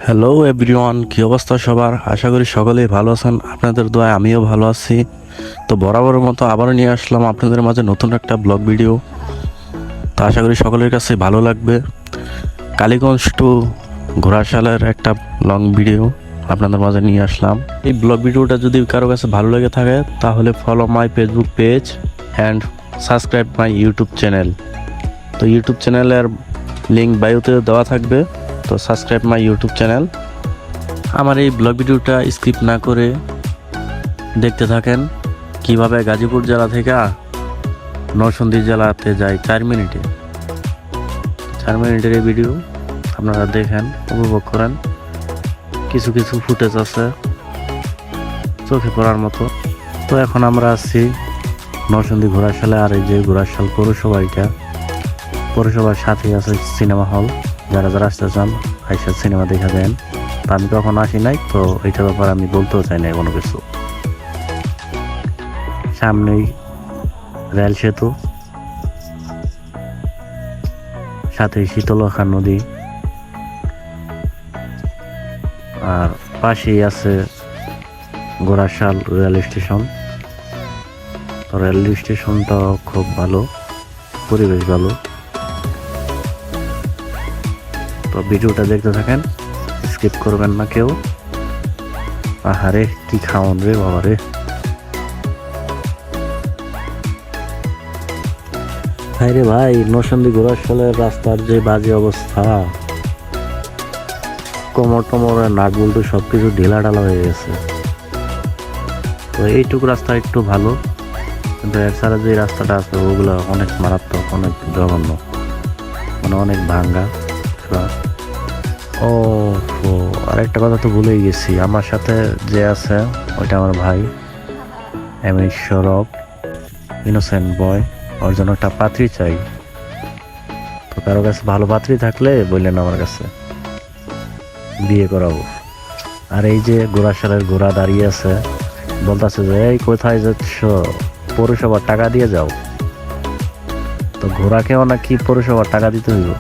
Hello everyone, কি অবস্থা সবার? আশা করি সকলেই ভালো আছেন। আপনাদের দোয়ায় আমিও ভালো আছি। তো বরাবরের মতো আবারও নিয়ে আসলাম আপনাদের মাঝে নতুন একটা ব্লগ ভিডিও। তো আশা করি সকলের কাছে ভালো লাগবে। কালীগঞ্জ টু ঘোড়াশালের একটা লং ভিডিও আপনাদের মাঝে নিয়ে আসলাম। এই ব্লগ ভিডিওটা যদি কারো কাছে ভালো লেগে থাকে তাহলে follow my Facebook page and subscribe my YouTube channel. তো ইউটিউব চ্যানেলের লিঙ্ক বায়োতে দেওয়া থাকবে। তো সাবস্ক্রাইব মাই ইউটিউব চ্যানেল। আমার এই ব্লগ ভিডিওটা স্কিপ না করে দেখতে থাকেন কিভাবে গাজীপুর জেলা থেকে নরসিংদী জেলাতে যায় 4 মিনিটের এই ভিডিও আপনারা দেখেন, উপভোগ করেন। কিছু কিছু ফুটেজ আছে চোখে পড়ার মতো। তো এখন আমরা আছি নরসিংদী ঘোড়াশালে। আর এই যে ঘোড়াশাল পৌরসভার সাথেই আছে সিনেমা হল। যারা যারা আসতে চান আইসা সিনেমা দেখা দেন। তা আমি কখনো আসি নাই, তো এইটার ব্যাপারে আমি বলতেও চাই না কোনো কিছু। সামনেই রেল সেতু, সাথে শীতলক্ষা নদী, আর পাশেই আছে ঘোড়াশাল রেল স্টেশন। তো রেল স্টেশনটা খুব ভালো, পরিবেশ ভালো। তো ভিডিওটা দেখতে থাকেন, স্কিপ করবেন না কেউ। আহারে কি খাওয়ান রে বাবা রে! ভাই রে ভাই, নরসিংদী ঘোড়াশালের রাস্তার যে বাজে অবস্থা, কোমর টোমরের নাট বল্টু সবকিছু ঢিলা ঢালা হয়ে গেছে। তো এইটুকু রাস্তা একটু ভালো, কিন্তু এর ছাড়া যে রাস্তাটা আছে ওগুলো অনেক মারাত্মক, অনেক জঘন্য, মানে অনেক ভাঙ্গা। ও আরেকটা কথা তো ভুলেই গেছি, আমার সাথে যে আছে ওইটা আমার ভাই সৌরভ, ইনোসেন্ট বয়। ওর জন্য একটা পাত্রী চাই। তো কারো কাছে ভালো পাত্রী থাকলে বললেন আমার কাছে, বিয়ে করাবো। আর এই যে ঘোড়াশালের ঘোড়া দাঁড়িয়ে আছে, বলতেছে যে এই কোথায় যাচ্ছ, পৌরসভার টাকা দিয়ে যাও। তো ঘোড়াকেও নাকি পৌরসভার টাকা দিতে হইব।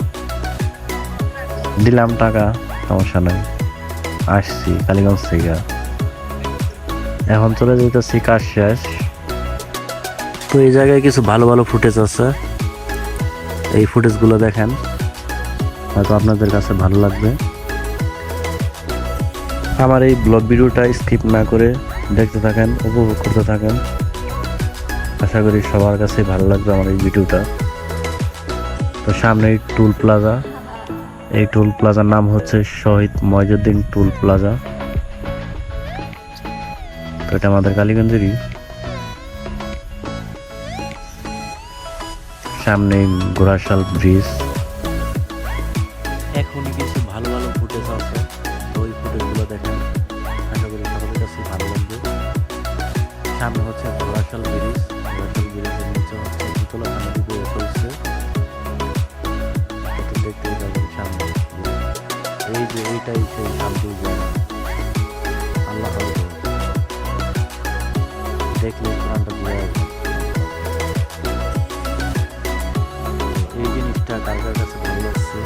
দিলাম টাকা, সমস্যা নেই। আসছি কালীগঞ্জ থেকে, এখন চলে যেতেছি কাজ শেষ। তো এই জায়গায় কিছু ভালো ভালো ফুটেজ আছে, এই ফুটেজগুলো দেখেন, হয়তো আপনাদের কাছে ভালো লাগবে। আমার এই ব্লগ ভিডিওটা স্কিপ না করে দেখতে থাকেন, উপভোগ করতে থাকেন। আশা করি সবার কাছে ভালো লাগবে আমার এই ভিডিওটা। তো সামনেই টুল প্লাজা, এই টুল প্লাজার নাম হচ্ছে শহীদ মইজউদ্দিন টুল প্লাজা। তো এটা আমাদের কালীগঞ্জেরই। সামনে ঘোড়াশাল ব্রিজ। এখনই কিছু ভালো ভালো ফুটেজ আছে, তো ওই ফুটেজগুলো দেখেন, আশা করি সকলের কাছে ভালো লাগবে। সামনে হচ্ছে ঘোড়াশাল ব্রিজের নিচে হচ্ছে শীতলক্ষা নদী বয়ে চলছে। দেখতেই পাবেন সামনে, এই যে এইটাই সেই শান্তির জায়গা। আল্লাহ দেখলে প্রাণটা বোঝা যাবে। এই জিনিসটা কার কার কাছে ভালো লাগছে